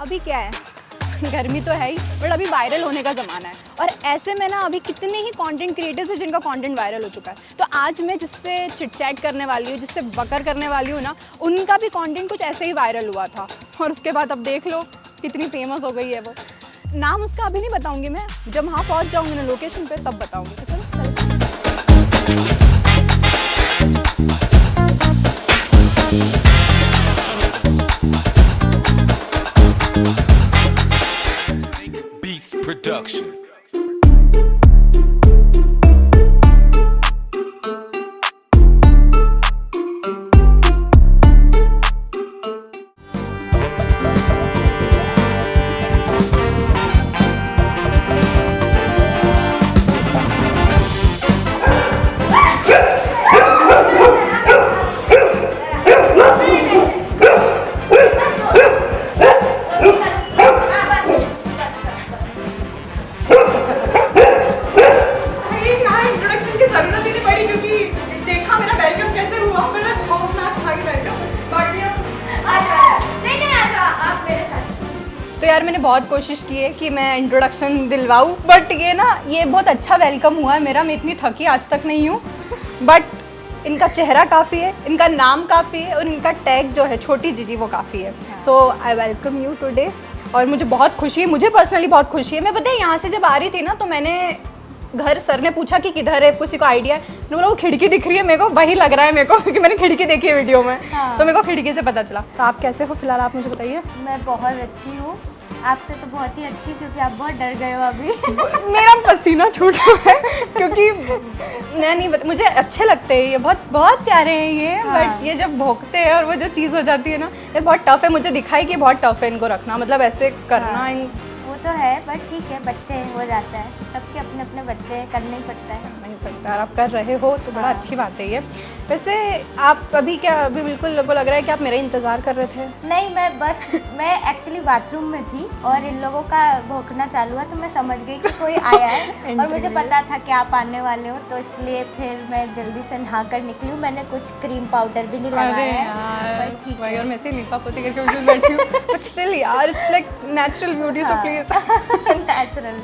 अभी क्या है, गर्मी तो है ही, बट अभी वायरल होने का ज़माना है। और ऐसे में ना अभी कितने ही कंटेंट क्रिएटर्स हैं जिनका कंटेंट वायरल हो चुका है। तो आज मैं जिससे चिट-चैट करने वाली हूँ, जिससे बकर करने वाली हूँ ना, उनका भी कंटेंट कुछ ऐसे ही वायरल हुआ था। और उसके बाद अब देख लो कितनी फेमस हो गई है वो। नाम उसका अभी नहीं बताऊँगी मैं, जब वहाँ पहुँच जाऊँगी ना लोकेशन पर तब बताऊँगी। तो चलो Beats Production. तो यार मैंने बहुत कोशिश की है कि मैं इंट्रोडक्शन दिलवाऊँ, बट ये बहुत अच्छा वेलकम हुआ है मेरा। मैं इतनी थकी आज तक नहीं हूँ, बट इनका चेहरा काफ़ी है, इनका नाम काफ़ी है और इनका टैग जो है छोटी जीजी वो काफ़ी है। सो आई वेलकम यू टुडे। और मुझे बहुत खुशी है, मुझे पर्सनली बहुत खुशी है। मैं पता है यहाँ से जब आ रही थी ना तो मैंने घर सर ने पूछा कि किधर है, किसी को आइडिया है। मैंने बोला वो खिड़की दिख रही है मेरे को, वही लग रहा है मेरे को क्योंकि मैंने खिड़की देखी है वीडियो में। तो मेरे को खिड़की से पता चला। तो आप कैसे हो फिलहाल, आप मुझे बताइए। मैं बहुत अच्छी हूँ, आपसे तो बहुत ही अच्छी, क्योंकि आप बहुत डर गए हो अभी। मेरा पसीना छूट रहा है क्योंकि मैं नहीं मुझे अच्छे लगते हैं ये, बहुत बहुत प्यारे हैं ये। बट ये जब भौंकते हैं और वो जो चीज़ हो जाती है ना, ये बहुत टफ है। मुझे दिखाई कि बहुत टफ है इनको रखना, मतलब ऐसे करना। वो तो है, बट ठीक है, बच्चे हो जाता है, सबके अपने अपने बच्चे हैं, करना ही पड़ता है। नहीं पड़ता है, आप कर रहे हो तो बड़ा अच्छी बात है ये। वैसे आप अभी क्या, अभी बिल्कुल लोगों को लग रहा है कि आप मेरा इंतज़ार कर रहे थे? नहीं, मैं एक्चुअली बाथरूम में थी और इन लोगों का भौंकना चालू है तो मैं समझ गई कि कोई आया है और मुझे पता था कि आप आने वाले हो, तो इसलिए फिर मैं जल्दी से नहा कर निकली हूँ। मैंने कुछ क्रीम पाउडर भी नहीं लगाया है, पर ठीक है। और मैं से लिपा पोती करके उस बैठी हूँ, बट स्टिल यार it's like natural beauty, so please. Natural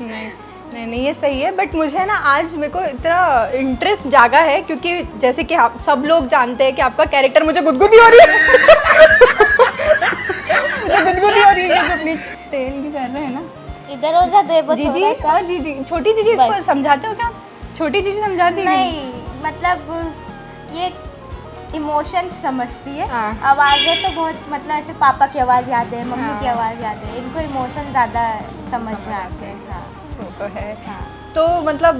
नहीं ये सही है। बट मुझे ना आज मेरे को इतना इंटरेस्ट जागा है क्योंकि जैसे कि आप सब लोग जानते हैं कि आपका कैरेक्टर, मुझे गुदगुदी हो रही है मुझे गुदगुदी हो रही है जो अपनी तेल भी कर रहे हैं ना। इधर हो जा दे जीजी और जीजी, छोटी जीजी इसको समझाते हो क्या? छोटी जीजी समझाती है? नहीं, मतलब ये इमोशंस समझती है। हाँ। आवाज़ें तो बहुत, मतलब ऐसे पापा की आवाज़ याद है, मम्मी की आवाज़ याद है, इनको इमोशन ज़्यादा समझ में आते हैं। हाँ, तो है। तो मतलब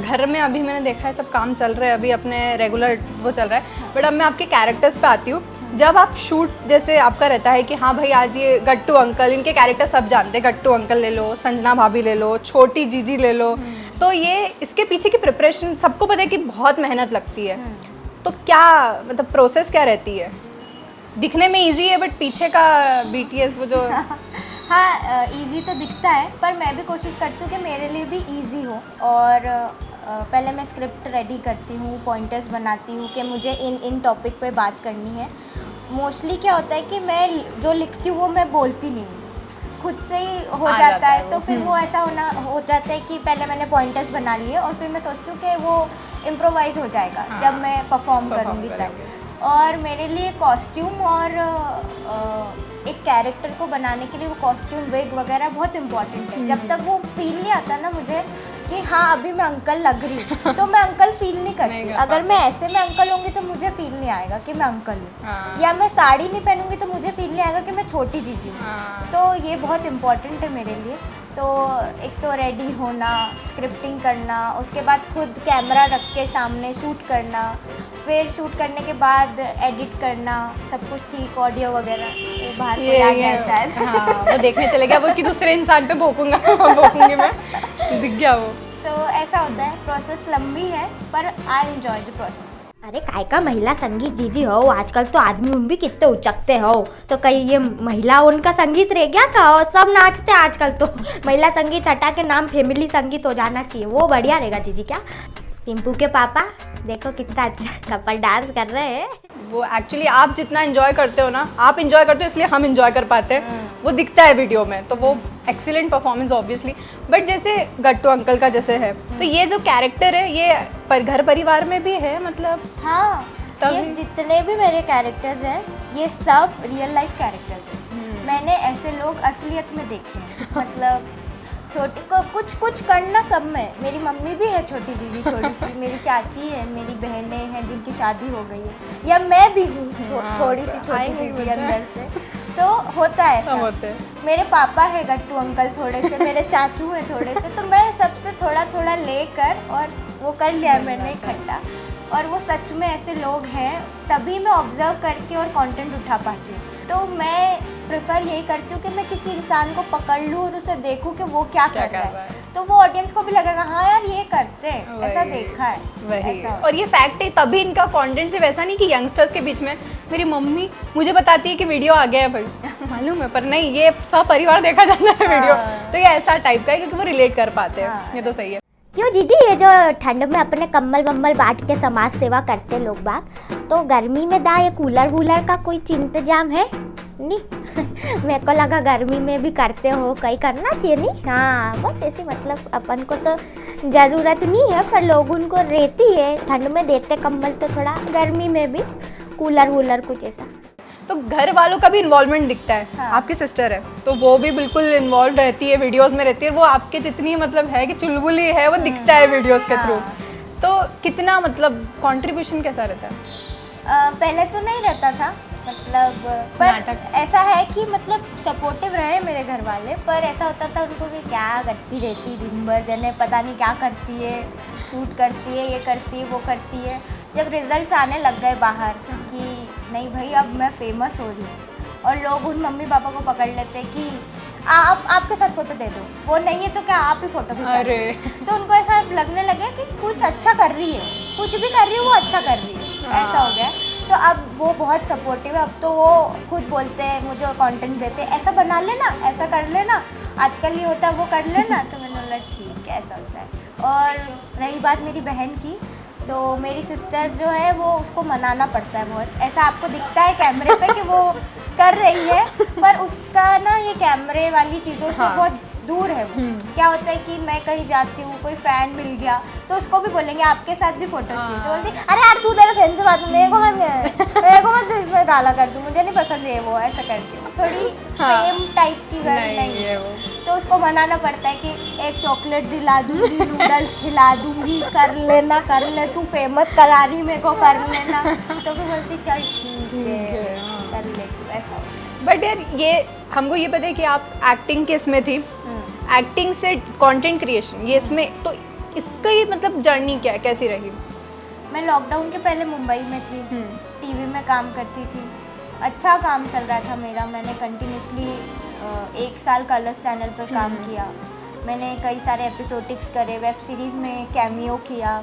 घर में अभी मैंने देखा है सब काम चल रहा है, अभी अपने रेगुलर वो चल रहा है। बट अब मैं आपके कैरेक्टर्स पे आती हूँ। जब आप शूट, जैसे आपका रहता है कि हाँ भाई आज ये गट्टू अंकल, इनके कैरेक्टर सब जानते हैं, गट्टू अंकल ले लो, संजना भाभी ले लो, छोटी जीजी ले लो, तो ये इसके पीछे की प्रिपरेशन सबको पता है कि बहुत मेहनत लगती है। तो क्या मतलब प्रोसेस क्या रहती है? दिखने में इजी है बट पीछे का BTS वो जो हाँ, इजी तो दिखता है, पर मैं भी कोशिश करती हूँ कि मेरे लिए भी इजी हो। और पहले मैं स्क्रिप्ट रेडी करती हूँ, पॉइंटर्स बनाती हूँ कि मुझे इन टॉपिक पे बात करनी है। मोस्टली क्या होता है कि मैं जो लिखती हूँ वो मैं बोलती नहीं हूँ, खुद से ही हो जाता है। तो फिर वो ऐसा हो जाता है कि पहले मैंने पॉइंटर्स बना लिए और फिर मैं सोचती हूँ कि वो इम्प्रोवाइज हो जाएगा जब मैं परफॉर्म करूँगी तब। और मेरे लिए कॉस्ट्यूम और एक कैरेक्टर को बनाने के लिए वो कॉस्ट्यूम, विग वगैरह बहुत इंपॉर्टेंट है। जब तक वो फील नहीं आता ना मुझे कि हाँ अभी मैं अंकल लग रही हूँ, तो मैं अंकल फील नहीं करती। अगर मैं ऐसे में अंकल होंगी तो मुझे फील नहीं आएगा कि मैं अंकल हूँ। या मैं साड़ी नहीं पहनूंगी तो मुझे फील नहीं आएगा कि मैं छोटी जीजी हूँ। तो ये बहुत इंपॉर्टेंट है मेरे लिए। तो एक तो रेडी होना, स्क्रिप्टिंग करना, उसके बाद खुद कैमरा रख के सामने शूट करना, फिर शूट करने के बाद एडिट करना, सब कुछ ठीक, ऑडियो वगैरह। वो बाहर कोई आ गया शायद। हाँ, वो देखने चले गया, वो कि दूसरे इंसान पे भोंकूंगी मैं, दिख गया वो। तो ऐसा होता है, प्रोसेस लंबी है पर आई एंजॉय द प्रोसेस। अरे काय का महिला संगीत जीजी हो, आजकल तो आदमी उन भी कितने उचकते हो, तो कहीं ये महिला उनका संगीत रह गया का? और सब नाचते हैं आजकल तो। महिला संगीत हटा के नाम फैमिली संगीत हो जाना चाहिए, वो बढ़िया रहेगा जीजी। क्या टिम्पू के पापा देखो कितना अच्छा कपल डांस कर रहे हैं। वो एक्चुअली आप जितना एंजॉय करते हो ना, आप एंजॉय करते हो इसलिए हम एंजॉय कर पाते हैं, वो दिखता है वीडियो में, तो वो एक्सीलेंट परफॉर्मेंस ऑब्वियसली। बट जैसे गट्टू अंकल का जैसे है, तो ये जो कैरेक्टर है ये घर परिवार में भी है मतलब? हाँ, तभी- ये जितने भी मेरे कैरेक्टर्स हैं ये सब रियल लाइफ कैरेक्टर्स हैं। मैंने ऐसे लोग असलियत में देखे हैं। मतलब छोटी को कुछ करना सब में। मेरी मम्मी भी है छोटी दीदी थोड़ी सी, मेरी चाची है, मेरी बहनें हैं जिनकी शादी हो गई है, या मैं भी हूँ थोड़ी सी छोटी दीदी अंदर से। तो होता है ऐसा। होते हैं। मेरे पापा है गट्टू अंकल थोड़े से, मेरे चाचू हैं थोड़े से, तो मैं सबसे थोड़ा थोड़ा लेकर और वो कर लिया है मैंने इकट्ठा। और वो सच में ऐसे लोग हैं, तभी मैं ऑब्जर्व करके और कंटेंट उठा पाती हूँ। तो मैं प्रेफर यही करती हूँ कि मैं किसी इंसान को पकड़ लूँ और उसे देखूँ कि वो क्या कर रहा है, तो वो ऑडियंस को भी लगेगा हाँ यार ये करते हैं, ऐसा देखा है। वही ऐसा और ये फैक्ट है, तभी इनका कंटेंट सिर्फ ऐसा नहीं कि यंगस्टर्स के बीच में मेरी मम्मी मुझे बताती है कि वीडियो आ गया है भाई मालूम है, पर नहीं ये सब परिवार देखा जाता है वीडियो। तो ये ऐसा टाइप का है क्योंकि वो रिलेट कर पाते हैं। ये तो सही है। क्यों जीजी, ये जो ठंड में अपने कम्बल वम्बल बांट के समाज सेवा करते लोग बाग, तो गर्मी में दा ये कूलर वूलर का कोई इंतजाम है नहीं? मेरे को लगा गर्मी में भी करते हो, कहीं करना चाहिए नहीं? हाँ बस ऐसी मतलब अपन को तो ज़रूरत नहीं है, पर लोग उनको रहती है, ठंड में देते कंबल, तो थोड़ा गर्मी में भी कूलर वूलर कुछ ऐसा। तो घर वालों का भी इन्वॉल्वमेंट दिखता है। हाँ। आपकी सिस्टर है तो वो भी बिल्कुल इन्वॉल्व रहती है, वीडियोस में रहती है, वो आपके जितनी मतलब है कि चुलबुली है वो दिखता है वीडियोस के थ्रू। तो कितना मतलब कंट्रीब्यूशन कैसा रहता है? पहले तो नहीं रहता था मतलब, पर ऐसा है कि मतलब सपोर्टिव रहे मेरे घर वाले, पर ऐसा होता था उनको कि क्या करती रहती दिन भर, जने पता नहीं क्या करती है, शूट करती है, ये करती है, वो करती है। जब रिजल्ट्स आने लग गए बाहर कि नहीं भाई अब मैं फेमस हो रही हूँ, और लोग उन मम्मी पापा को पकड़ लेते कि आपके साथ फ़ोटो दे दो, वो नहीं है तो क्या आप ही फ़ोटो खिंचा दो। अरे तो उनको ऐसा लगने लगे कि कुछ अच्छा कर रही है, कुछ भी कर रही है वो अच्छा कर रही है, ऐसा हो गया। तो अब वो बहुत सपोर्टिव है, अब तो वो खुद बोलते हैं, मुझे कंटेंट देते हैं, ऐसा बना लेना, ऐसा कर लेना, आजकल ये होता है वो कर लेना। तो मैंने बोला ठीक है ऐसा होता है। और रही बात मेरी बहन की, तो मेरी सिस्टर जो है वो उसको मनाना पड़ता है बहुत। ऐसा आपको दिखता है कैमरे पे कि वो कर रही है, पर उसका ना ये कैमरे वाली चीज़ों से बहुत दूर है वो। क्या होता है कि मैं कहीं जाती हूँ, कोई फ़ैन मिल गया तो उसको भी बोलेंगे आपके साथ भी फ़ोटो चाहिए, तो बोलती अरे यार तू तेरे फ्रेंड से बात मेरे को मत तू इसमें गाला कर दूँ, मुझे नहीं पसंद है वो, ऐसा करती हूँ। थोड़ी फेम टाइप की गर्ल नहीं है वो, तो उसको मनाना पड़ता है कि एक चॉकलेट दिला दूँगी, नूडल्स खिला दूँगी, कर ले तू फेमस करा रही मेरे को, कर लेना। तो फिर बोलती चल ठीक है कर ले तू, ऐसा। बट यार ये हमको ये पता है कि आप एक्टिंग के इसमें थी, एक्टिंग से कंटेंट क्रिएशन, ये इसमें तो इसकी मतलब जर्नी क्या है, कैसी रही? मैं लॉकडाउन के पहले मुंबई में थी, टीवी में काम करती थी, अच्छा काम चल रहा था मेरा। मैंने कंटिन्यूसली 1 साल कलर्स चैनल पर काम किया, मैंने कई सारे एपिसोडिक्स करे, वेब सीरीज़ में कैमियो किया,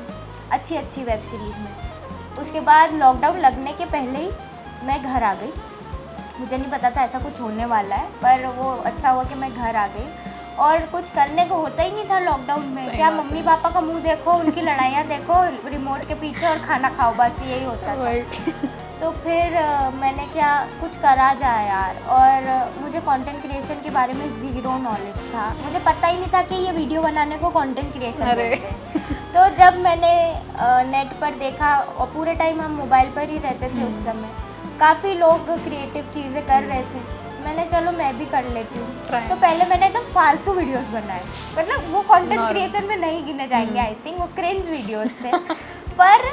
अच्छी वेब सीरीज़ में। उसके बाद लॉकडाउन लगने के पहले ही मैं घर आ गई, मुझे नहीं पता था ऐसा कुछ होने वाला है, पर वो अच्छा हुआ कि मैं घर आ गई। और कुछ करने को होता ही नहीं था लॉकडाउन में, क्या मम्मी पापा का मुंह देखो, उनकी लड़ाइयाँ देखो रिमोट के पीछे और खाना खाओ, बस यही होता था। तो फिर मैंने क्या कुछ करा जाए यार, और मुझे कंटेंट क्रिएशन के बारे में ज़ीरो नॉलेज था, मुझे पता ही नहीं था कि ये वीडियो बनाने को कंटेंट क्रिएशन बोलते हैं। तो जब मैंने नेट पर देखा, और पूरे टाइम हम मोबाइल पर ही रहते थे उस समय, काफ़ी लोग क्रिएटिव चीज़ें कर रहे थे, मैंने चलो मैं भी कर लेती हूँ। तो पहले मैंने एकदम फालतू वीडियोस बनाए, मतलब वो कंटेंट क्रिएशन में नहीं गिने जाएंगे, आई थिंक वो क्रिंज वीडियोस थे, पर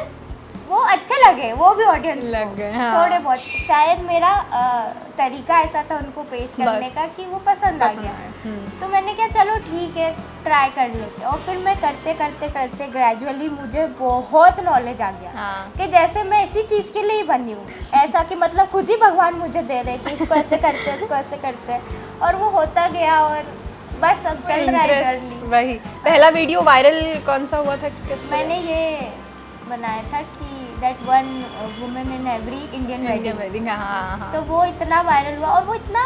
वो अच्छे लगे, वो भी ऑडियंस लग गए, हाँ। थोड़े बहुत, शायद मेरा तरीका ऐसा था उनको पेश करने का कि वो पसंद आ गया। तो मैंने क्या चलो ठीक है ट्राई कर लेते, और फिर मैं करते करते करते ग्रेजुअली मुझे बहुत नॉलेज आ गया कि जैसे मैं इसी चीज़ के लिए ही बनी हूँ, ऐसा कि मतलब खुद ही भगवान मुझे दे रहे कि इसको ऐसे करते हैं, उसको ऐसे करते हैं, और वो होता गया और बस अब चल रहा है जर्नी। वही पहला वीडियो वायरल कौन सा हुआ था? मैंने ये बनाया था कि that one women in every Indian wedding, हाँ। तो वो इतना वायरल हुआ, और वो इतना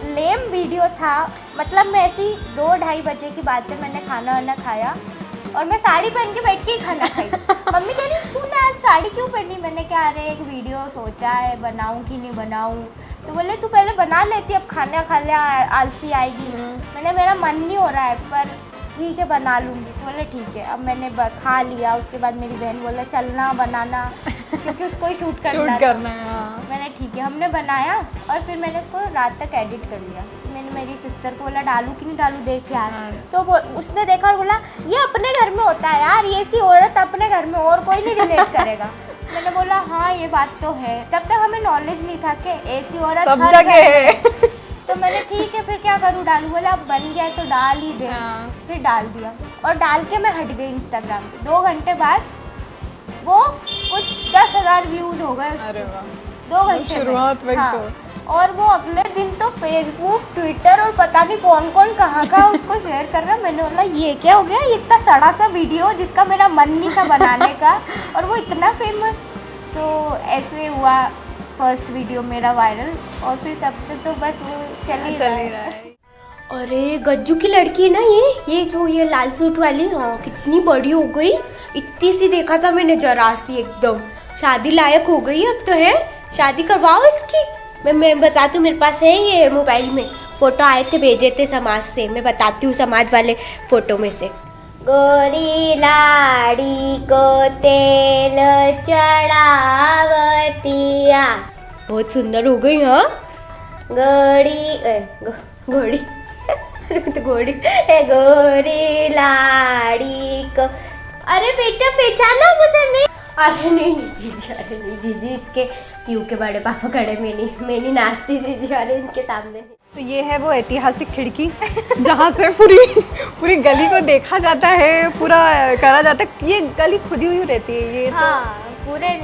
लेम वीडियो था, मतलब मैं ऐसी 2-2:30 बजे की बात है, मैंने खाना वाना खाया और मैं साड़ी पहन के बैठ के ही खाना खाई। मम्मी कह रही तूने आज आज साड़ी क्यों पहनी? मैंने कहा अरे एक वीडियो सोचा है बनाऊं कि नहीं बनाऊं। तो बोले तू पहले बना लेती, अब खाना खा ले आलसी आएगी। मैंने मेरा मन नहीं हो रहा है पर ठीक है बना लूँगी। तो बोले ठीक है। अब मैंने खा लिया, उसके बाद मेरी बहन बोला चलना बनाना क्योंकि उसको ही शूट करना है। हाँ। मैंने ठीक है, हमने बनाया और फिर मैंने उसको रात तक एडिट कर लिया। मैंने मेरी सिस्टर को बोला डालूं कि नहीं डालूं देख यार। तो उसने देखा और बोला ये अपने घर में होता है यार, ये ऐसी औरत अपने घर में और कोई नहीं रिलेट करेगा। मैंने बोला हाँ ये बात तो है, तब तक हमें नॉलेज नहीं था कि ऐसी औरत सब हर घर जगह है। में। तो मैंने ठीक है फिर क्या करूँ डालूँ, बोला अब बन गया है तो डाल ही दे। फिर डाल दिया और डाल के मैं हट गई इंस्टाग्राम से। 2 घंटे बाद वो कुछ 10,000 व्यूज हो गए उसके। अरे वाह, 2 घंटे शुरुआत में तो। और वो अगले दिन तो फेसबुक ट्विटर और पता नहीं कौन कौन कहाँ उसको शेयर कर रहा। मैंने बोला ये क्या हो गया, ये इतना सड़ा सा वीडियो जिसका मेरा मन नहीं था बनाने का और वो इतना फेमस। तो ऐसे हुआ फर्स्ट वीडियो मेरा वायरल और फिर तब से तो बस वो चल ही रहा है। अरे गज्जू की लड़की है ना ये जो ये लाल सूट वाली, हाँ कितनी बड़ी हो गई, इतनी सी देखा था मैंने जरा सी, एकदम शादी लायक हो गई अब तो है। शादी करवाओ इसकी। मैं बताती हूँ, मेरे पास है ये मोबाइल में फ़ोटो आए थे, भेजे थे समाज से, मैं बताती हूँ समाज वाले फ़ोटो में से। गोरी लाड़ी को तेल चढ़ावतिया, बहुत सुंदर हो गई। हाँ घोड़ी तो गोरी लाड़ी को। अरे बेटा पहचाना मुझे? नहीं अरे नहीं जीजी इसके पीयू के बड़े पापा खड़े, मैं नहीं नाचती जीजी, अरे इनके सामने। तो ये है वो ऐतिहासिक खिड़की जहाँ से पूरी गली को देखा जाता है, पूरा करा जाता है। ये गली खुदी हुई रहती है ये। हाँ पूरे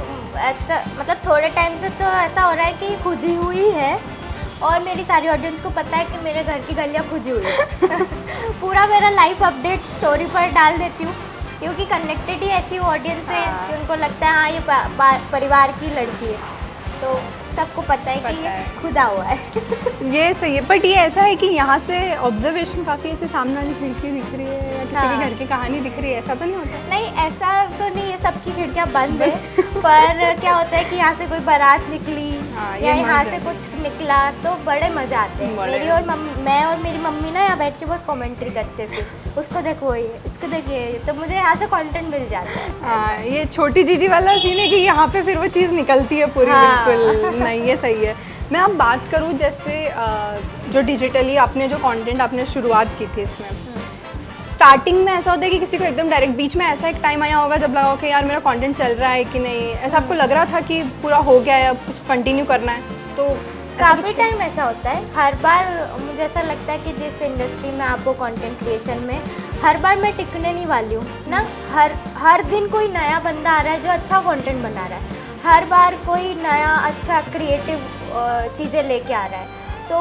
मतलब थोड़े टाइम से तो ऐसा हो रहा है कि खुदी हुई है और मेरी सारी ऑडियंस को पता है कि मेरे घर की गलियाँ खुदी हुई है। पूरा मेरा लाइफ अपडेट स्टोरी पर डाल देती हूँ क्योंकि कनेक्टेड ही ऐसी ऑडियंस है कि उनको लगता है हाँ ये परिवार की लड़की है, तो सबको पता है कि ये खुदा हुआ है। ये सही है, बट ये ऐसा है कि यहाँ से ऑब्जर्वेशन काफ़ी ऐसे सामने वाली खिड़की दिख रही है या किसी के घर की कहानी दिख रही है, ऐसा तो नहीं होता? नहीं ऐसा तो नहीं है, सबकी खिड़कियाँ बंद है। पर क्या होता है कि यहाँ से कोई बारात निकली या यहाँ से कुछ निकला तो बड़े मज़े आते हैं। मैं और मेरी मम्मी ना यहाँ बैठ के बहुत कमेंट्री करते थे, उसको देखो ये, इसको देखिए, तो मुझे यहाँ से कंटेंट मिल जाता है। हाँ ये छोटी जीजी वाला सीन है कि यहाँ पे फिर वो चीज़ निकलती है पूरी। बिल्कुल नहीं, ये सही है। मैं अब बात करूँ जैसे जो डिजिटली आपने जो कंटेंट आपने शुरुआत की थी इसमें, स्टार्टिंग में ऐसा होता है कि किसी को एकदम डायरेक्ट, बीच में ऐसा एक टाइम आया होगा जब लगा कि यार मेरा कंटेंट चल रहा है कि नहीं, ऐसा आपको लग रहा था कि पूरा हो गया है अब कुछ कंटिन्यू करना है? तो काफ़ी टाइम ऐसा होता है, हर बार मुझे ऐसा लगता है कि जिस इंडस्ट्री में आपको कंटेंट क्रिएशन में हर बार मैं टिकने नहीं वाली हूँ ना। हर दिन कोई नया बंदा आ रहा है जो अच्छा कंटेंट बना रहा है, हर बार कोई नया अच्छा क्रिएटिव चीज़ें लेके आ रहा है। तो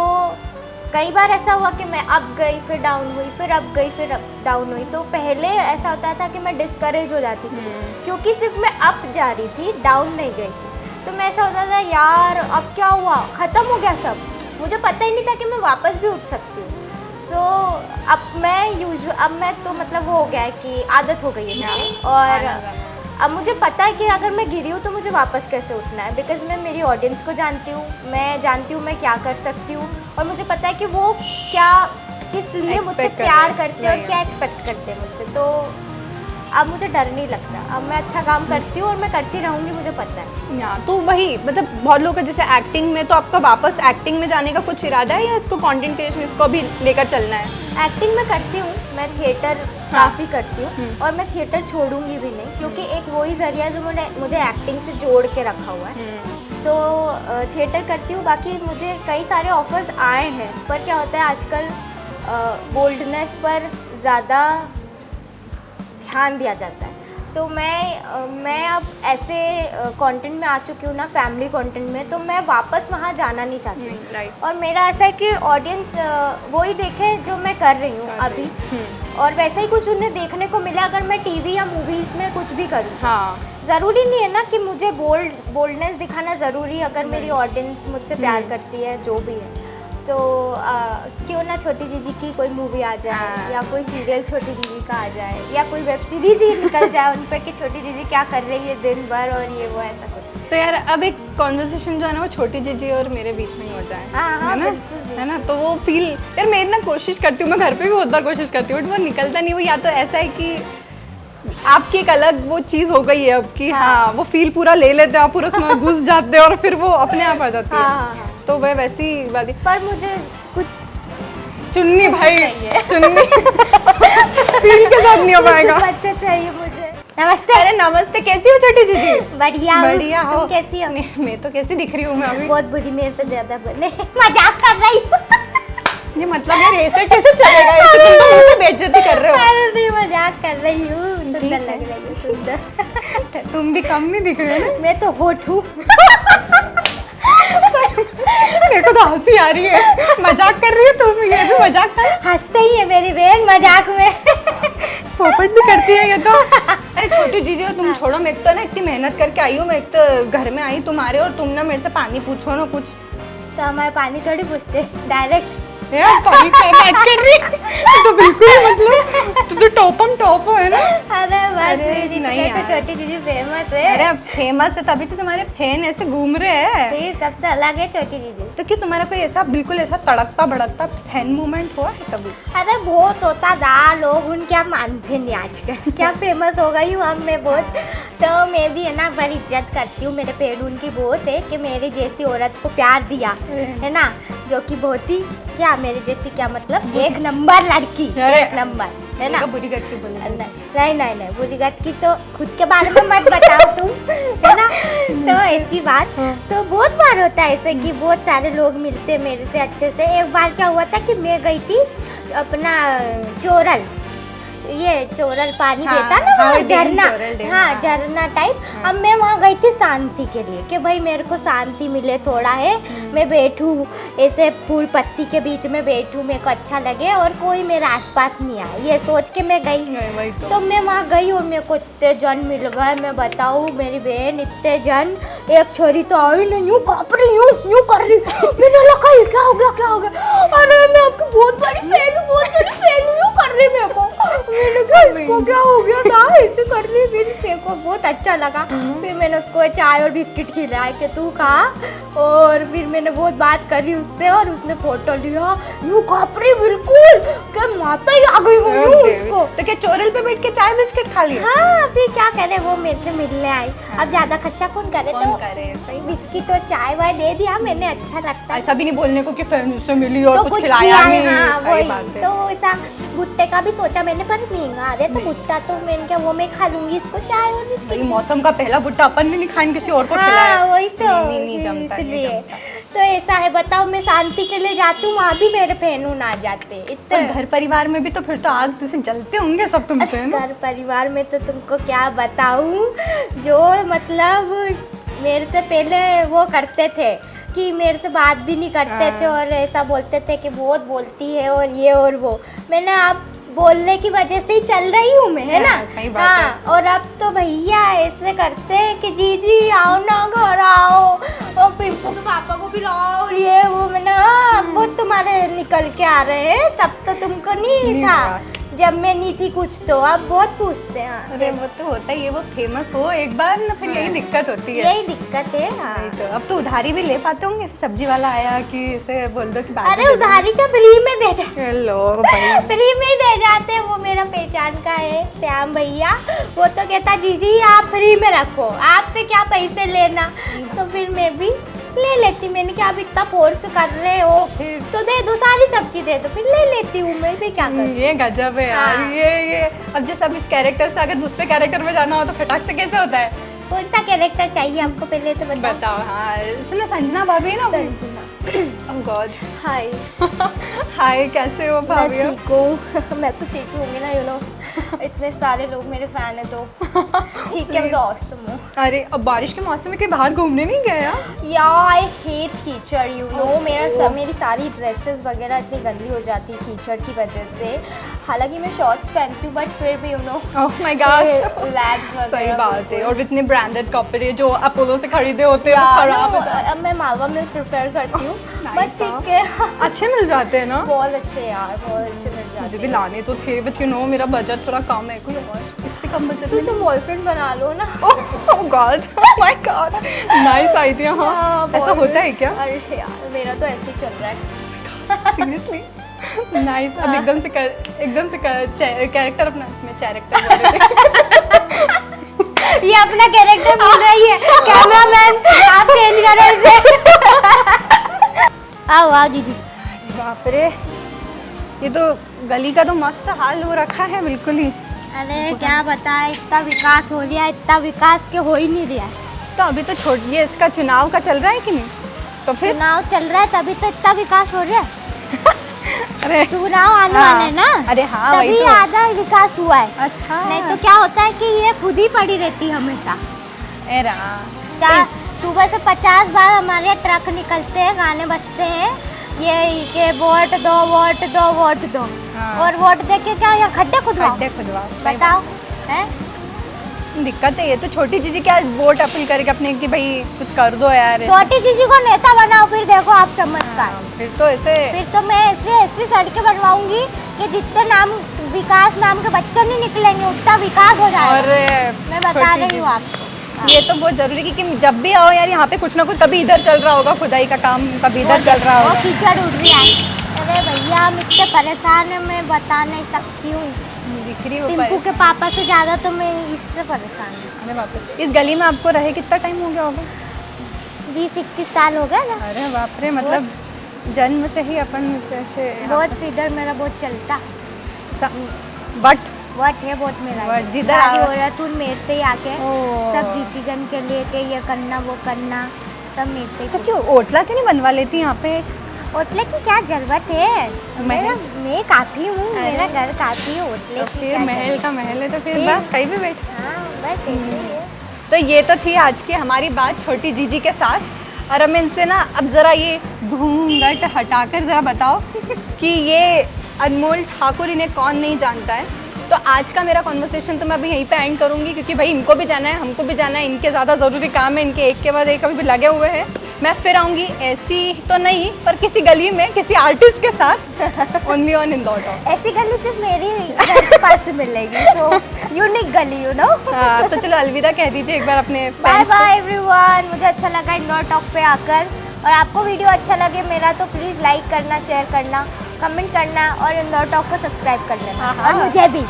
कई बार ऐसा हुआ कि मैं अप गई फिर डाउन हुई, फिर अप गई फिर डाउन हुई। तो पहले ऐसा होता था कि मैं डिस्करेज हो जाती थी क्योंकि सिर्फ मैं अप जा रही थी, डाउन नहीं गई थी। तो मैं ऐसा होता था यार अब क्या हुआ, ख़त्म हो गया सब, मुझे पता ही नहीं था कि मैं वापस भी उठ सकती हूँ। सो अब मैं तो मतलब वो हो गया है कि आदत हो गई है मुझे, और अब मुझे पता है कि अगर मैं गिरी हूँ तो मुझे वापस कैसे उठना है, बिकॉज मैं मेरी ऑडियंस को जानती हूँ, मैं जानती हूँ मैं क्या कर सकती हूँ, और मुझे पता है कि वो क्या किस लिए मुझसे प्यार करते हैं और क्या एक्सपेक्ट करते हैं मुझसे। तो अब मुझे डर नहीं लगता, अब मैं अच्छा काम करती हूँ और मैं करती रहूँगी, मुझे पता है। या तो वही मतलब बहुत लोग जैसे एक्टिंग में, तो आपका वापस एक्टिंग में जाने का कुछ इरादा है या इसको कंटेंट क्रिएशन इसको भी लेकर चलना है? एक्टिंग में करती हूँ, मैं थिएटर काफ़ी करती हूँ और मैं थिएटर छोड़ूंगी भी नहीं क्योंकि एक वही जरिया है जो मुझे एक्टिंग से जोड़ के रखा हुआ है। तो थिएटर करती हूँ, बाकी मुझे कई सारे ऑफर्स आए हैं, पर क्या होता है आजकल बोल्डनेस पर ज़्यादा ध्यान दिया जाता है। तो मैं अब ऐसे कंटेंट में आ चुकी हूँ ना, फैमिली कंटेंट में, तो मैं वापस वहाँ जाना नहीं चाहती हूँ। और मेरा ऐसा है कि ऑडियंस वही देखे जो मैं कर रही हूँ अभी, और वैसा ही कुछ उन्हें देखने को मिले अगर मैं टीवी या मूवीज़ में कुछ भी करूँ। हाँ, ज़रूरी नहीं है ना कि मुझे बोल्डनेस दिखाना ज़रूरी, अगर मेरी ऑडियंस मुझसे प्यार करती है जो भी है। तो क्यों ना छोटी जीजी की कोई मूवी आ जाए या कोई सीरियल छोटी जीजी का आ जाए या कोई वेब सीरीज ही निकल जाए उन पे कि छोटी जीजी क्या कर रही है दिन भर और ये वो ऐसा कुछ। तो यार अब एक कॉन्वर्सेशन जो है ना वो छोटी जीजी और मेरे बीच में ही हो जाए, हाँ, है ना, बिल्कुल। है ना, तो वो फील यार मेरी ना कोशिश करती हूँ, मैं घर पे भी बहुत बार कोशिश करती हूँ बट वो निकलता नहीं। वो या तो ऐसा है कि आपकी एक अलग वो चीज़ हो गई है अब कि हाँ वो फील पूरा ले लेते हो आप, पूरा उसमें घुस जाते हो और फिर वो अपने आप आ जाती है। हाँ। तो वह वैसी बात है। पर मुझे कुछ चुन्नी भाई चाहिए। चुन्नी फील के साथ नहीं हो पाएगा। बच्चा चाहिए मुझे। नमस्ते। अरे नमस्ते, कैसी हो छोटी जीजी? बढ़िया हूँ। बढ़िया हो। तुम कैसी हो? नहीं, मैं तो कैसी दिख रही हूँ मैं अभी? बहुत बुरी, मेरे से ज्यादा बने। मजाक कर रही हूँ। ये मतलब यार ऐसे कैसे चलेगा? ऐसे तुम तो मुझे बेइज्जती कर रहे हो। अरे नहीं, मजाक कर रही हूँ। सुंदर ठीक है। लग रही है, सुंदर। तुम भी कम नहीं दिख रहे हो ना। मैं तो होठ हूँ। मेरे को तो हंसी आ रही है। मजाक कर रही हो तुम, ये भी मजाक कर। हंसते ही है मेरी बहन मजाक में। पोपट भी करती है ये तो। अरे छोटी जीजी हो तुम, छोड़ो। मैं तो ना इतनी मेहनत करके आई हूँ, मैं एक तो घर में आई तुम्हारे और तुम ना मेरे से पानी पूछो ना कुछ। तो हमारे पानी थोड़ी पूछते डायरेक्ट। यार पानी का बात कर रही है। तो बिल्कुल मतलब तू तो टॉपम टॉप हो, है ना। अरे बस अरे मेरी नहीं तो यार। छोटी जीजी फेमस है। अरे फेमस है तभी तो तुम्हारे फैन ऐसे घूम रहे हैं। फिर सबसे अलग है छोटी जीजी। तो क्या तुम्हारा कोई ऐसा बिल्कुल ऐसा तड़कता भड़कता फैन मूवमेंट हुआ है कभी? अरे बहुत होता था, लोग उनके आप मानते नहीं आजकल। क्या फेमस हो गई हूँ अब मैं बहुत। तो मैं भी है ना बड़ी इज्जत करती हूँ, मेरे पेड़ उनकी बहुत है कि मेरी जैसी औरत को प्यार दिया है ना, जो कि बहुत ही क्या मेरी जैसी क्या मतलब एक नंबर लड़की, अरे, एक नंबर है ना। बुरी गति बोली। नहीं बुरी बात की तो खुद के बारे में मत बताओ तुम, है ना। तो ऐसी बात तो बहुत बार होता है ऐसे कि बहुत सारे लोग मिलते हैं मेरे से अच्छे से। एक बार क्या हुआ था कि मैं गई थी अपना चोरल, ये चोरल पानी हाँ, देता ना हाँ, वहाँ डैम, झरना, चोरल डैम, हाँ हाँ। झरना टाइप। अब मैं वहाँ गई थी शांति के लिए कि भाई मेरे को शांति मिले थोड़ा है, मैं बैठूँ ऐसे फूल पत्ती के बीच में बैठूँ, मेरे को अच्छा लगे और कोई मेरे आसपास नहीं आए, ये सोच के मैं गई। वही तो मैं वहाँ गई और मेरे को इतने जन मिल गए, मैं बताऊँ मेरी बहन इतने जन। एक छोरी तो आई नहीं, यूँ काँप रही, यूँ कर रही। मैंने लगा ये क्या हो गया, क्या हो गया? अरे मैं आपकी बहुत बड़ी फैन हूँ, बहुत बड़ी फैन हूँ, यूँ कर रही मेरे को। मैंने कहा इसको क्या हो गया था, ऐसे कर रही। फिर मेरे को बहुत अच्छा लगा। फिर मैंने उसको चाय और बिस्किट खिलाए कि तू खा, और फिर मैंने बहुत बात करी उससे और उसने फोटो लिया, यूँ काँप रही बिल्कुल क्या माता ही आ गई हूँ उसको। तो क्या चोरल पे बैठ के चाय बिस्किट खा लिया? हाँ फिर क्या करे, वो मेरे से मिलने आई। अब ज्यादा खर्चा कौन करे, कौन तो करे? सही बात। बिस्किट और चाय वाय दे दिया मैंने, अच्छा लगता है। ऐसा भी नहीं बोलने को कि फ्रेंड से मिली और तो कुछ कुछ खिलाया किया नहीं। है, हाँ सही वही। बात है। तो ऐसा भुट्टे का भी सोचा मैंने, पर महंगा आ रहा है तो भुट्टा तो मैंने क्या वो मैं खा लूंगी, इसको चाय और भाई बिस्किट। मौसम का पहला भुट्टा अपन ने नहीं खाने किसी और को खिलाया। हाँ वही तो, नहीं जमता, नहीं इसलिए जमता। तो ऐसा है। बताओ मैं शांति के लिए जाती हूँ, वहाँ भी मेरे फैन आ जाते पर इतने। घर परिवार में भी तो फिर तो आग जैसे जलते होंगे सब तुमसे, है ना? घर परिवार में तो तुमको क्या बताऊँ, जो मतलब मेरे से पहले वो करते थे कि मेरे से बात भी नहीं करते थे और ऐसा बोलते थे कि बहुत बोलती है और ये और वो। मैंने आप बोलने की वजह से ही चल रही हूँ मैं, है ना। हाँ, सही बात है। हाँ, और अब तो भैया ऐसे करते हैं कि जी आओ ना घर आओ, और पिंपू के पापा को भी लाओ और ये वो। मैंने हाँ वो तुम्हारे निकल के आ रहे हैं, तब तो तुमको नहीं था जब मैं नहीं थी कुछ, तो अब बहुत पूछते हैं। अरे वो तो होता ही है, वो फेमस हो एक बार ना फिर यही दिक्कत होती है। यही दिक्कत है। हाँ वही तो। अब तो उधारी भी ले पाते होंगे, ऐसे सब्जी वाला आया कि इसे बोल दो कि बाद में अरे दे दो। उधारी क्या फ्री में दे जाते, हेलो भाई। फ्री में ही दे जाते हैं। वो मेरा पहचान का है श्याम भैया, वो तो कहता जीजी आप फ्री में रखो, आपसे क्या पैसे लेना। तो फिर मैं भी ले लेती। मैंने क्या अब इतना फोर्स कर रहे हो तो दे दो, सारी सब्जी दे दो, फिर ले लेती हूँ मैं भी, क्या करूँ। ये गजब है यार। हाँ। ये अब जैसे अब इस कैरेक्टर से अगर दूसरे कैरेक्टर में जाना हो तो फटाक से कैसे होता है? कौन सा कैरेक्टर चाहिए आपको पहले तो बताओ। बताओ। हाँ सुनो, संजना भाभी ना। संजना। ओह गॉड। हाय, हाय, कैसे हो मैं भाभी? ठीक हूँ। मैं तो ठीक ही होंगी ना, यू नो, इतने सारे लोग मेरे फैन है तो ठीक है, मैं तो ऑसम हूँ। अरे अब बारिश के मौसम में कहीं बाहर घूमने नहीं गए यार? या आई हेट कीचड़, यू नो। मेरी सारी ड्रेसेस वगैरह इतनी गंदी हो जाती है कीचड़ की वजह से। हालांकि मैं शॉर्ट्स पहनती हूँ बट फिर भी, you know, oh my gosh. Legs वगैरह। सही बात है। और इतने ब्रांडेड कपड़े जो अपोलो से खरीदे होते हैं या, वो खराब हो no, जाते अब मैं मालवा में प्रेफर करती हूँ। बस ठीक है। अच्छे मिल जाते हैं ना? बहुत अच्छे यार, बहुत अच्छे मिल जाते मुझे भी लाने तो थे, बट यू नो मेरा बजट थोड़ा कम है, कोई और इससे कम बजट में। तो बॉयफ्रेंड बना लो ना। Oh God, oh my God, nice idea. हाँ, ऐसा होता है क्या? अरे यार मेरा तो ऐसे ही चल रहा है। Seriously nice. अब एकदम से कैरेक्टर अपना, इसमें कैरेक्टर बोल रहे थे। ये अपना कैरेक्टर बोल रही है। कैमरामैन आप चेंज करो इसे। आओ आओ दीदी। बाप रे, ये तो गली का तो मस्त हाल हो रखा है बिल्कुल ही। अरे क्या बताए, इतना विकास हो रहा है, इतना विकास के हो ही नहीं रहा है। तो अभी तो छोड़िए, इसका चुनाव का चल रहा है कि नहीं? तो फिर चुनाव चल रहा है तभी तो इतना विकास हो रहा है। अरे चुनाव आने हाँ, वाले ना, अरे हाँ वही तभी तो। आधा विकास हुआ है। अच्छा, नहीं तो क्या होता है कि ये खुद ही पड़ी रहती है हमेशा। ए राम। चार सुबह से 50 बार हमारे ट्रक निकलते हैं, गाने बजते हैं, ये के वोट दो वोट दो वोट दो। हाँ। और वोट दे के क्या यहाँ खड्डे खुदवाओ? खड्डे खुदवाओ, सही बताओ हैं? बात। दिक्कत है ये तो। छोटी जीजी क्या वोट अपील करेगी अपने कि भाई कुछ कर दो यार। छोटी जीजी को नेता बनाओ, फिर देखो आप चमत्कार। हाँ, फिर तो ऐसे फिर तो मैं ऐसी सड़कें बनवाऊंगी कि जितने नाम विकास नाम के बच्चे नहीं निकलेंगे उतना विकास हो और जाएगा। मैं बता छोटी रही जी- हूँ आपको। ये तो बहुत जरूरी है कि जब भी आओ यार यहाँ पे कुछ ना कुछ, कभी इधर चल रहा होगा खुदाई का काम, कभी इधर चल रहा वो होगा। कीचड़ उड़ रही है। अरे भैया हम इतने परेशान हैं, मैं बता नहीं सकती हूँ। दिख रही हो टिम्पू के पापा से ज़्यादा तो मैं इससे परेशान हूँ। अरे बाप रे, इस गली में आपको रहे कितना टाइम हो गया होगा? 20-21 साल हो गया ना। अरे बाप रे, मतलब जन्म से ही अपन ऐसे बहुत इधर मेरा बहुत चलता। बट वट है बहुत मेरा। What? जिधर शादी आओ- हो रहा तू मेरे से ही आके ओह। सब डिसीजन के लिए के ये करना वो करना सब मेरे से ही। तो क्यों ओटला क्यों नहीं बनवा लेती यहाँ पे? होटले की क्या जरूरत है? मेरा मैं काफ़ी हूँ, अरे। मेरा घर काफ़ी है, होटले तो की फिर क्या महल जरूरत? का महल है, तो फिर फिर? बस कहीं भी बैठ। हाँ बस ऐसे ही है। तो ये तो थी आज की हमारी बात छोटी जीजी के साथ। और अब इनसे ना, अब ज़रा ये घूंघट हटाकर ज़रा बताओ कि ये अनमोल ठाकुर इन्हें कौन नहीं जानता है। तो आज का मेरा कॉन्वर्सेशन तो मैं अभी यहीं पे एंड करूँगी, क्योंकि भाई इनको भी जाना है, हमको भी जाना है, इनके ज़्यादा ज़रूरी काम है, इनके एक के बाद एक अभी भी लगे हुए हैं। मैं फिर आऊँगी ऐसी तो नहीं, पर किसी गली में किसी आर्टिस्ट के साथ, ओनली ऑन इंदौर टॉक। ऐसी गली सिर्फ मेरी घर के पास से मिलेगी, सो यूनिक गली यू नो। हाँ, तो चलो अलविदा कह दीजिए एक बार अपने बाय fans को। Bye everyone. मुझे अच्छा लगा इंदौर टॉक पे आकर, और आपको वीडियो अच्छा लगे मेरा तो प्लीज़ लाइक करना, शेयर करना, कमेंट करना और इंदौर टॉक को सब्सक्राइब कर लेना। हाँ, हाँ। और मुझे भी।